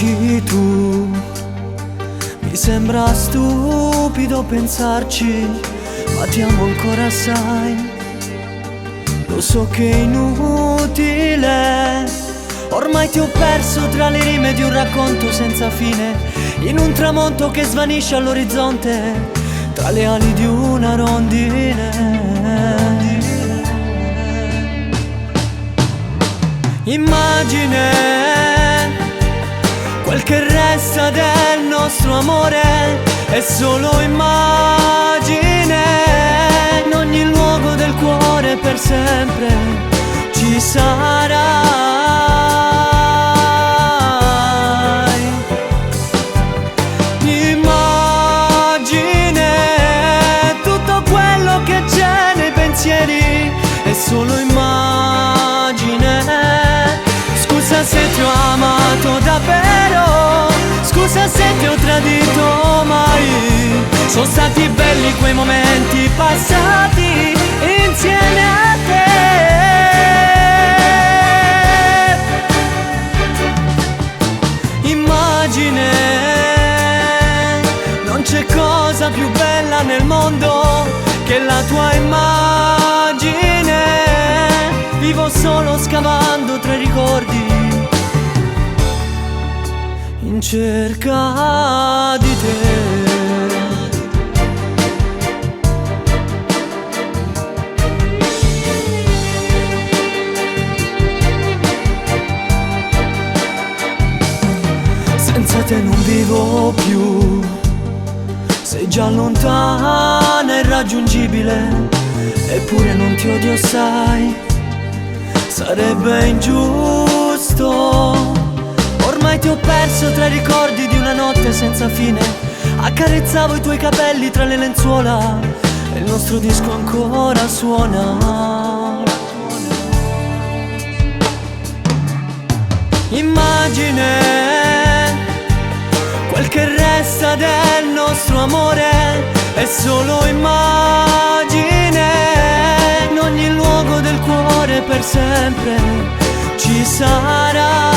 anche tu. Mi sembra stupido pensarci, ma ti amo ancora assai. Lo so che è inutile, ormai ti ho perso tra le rime di un racconto senza fine, in un tramonto che svanisce all'orizzonte, tra le ali di una rondine. Immagine, quel che resta del nostro amore è solo immagine. In ogni luogo del cuore per sempre ci sarai. Immagine, tutto quello che c'è nei pensieri è solo immagine. Scusa se ti ho amato davvero, scusa se ti ho tradito mai. Sono stati belli quei momenti passati insieme a te. Immagine, non c'è cosa più bella nel mondo che la tua immagine. Vivo solo scavando tra i ricordi in cerca di te. Senza te non vivo più, sei già lontana, irraggiungibile, eppure non ti odio assai. Sarebbe ingiusto, ormai ti ho perso tra i ricordi di una notte senza fine. Accarezzavo i tuoi capelli tra le lenzuola e il nostro disco ancora suona. Immagine, quel che resta del nostro amore è solo immagine. In ogni luogo del cuore per sempre ci sarai.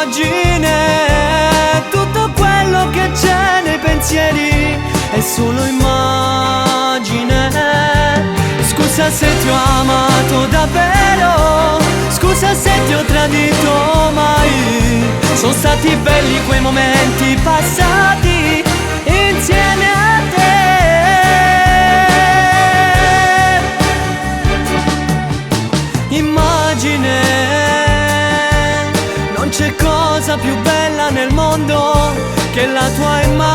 Immagine, tutto quello che c'è nei pensieri è solo immagine. Scusa se ti ho amato davvero, scusa se ti ho tradito mai. Sono stati belli quei momenti passati insieme a te. Immagine, non c'è cosa più bella nel mondo che la tua immagine.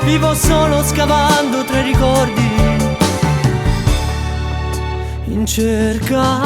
Vivo solo scavando tra i ricordi in cerca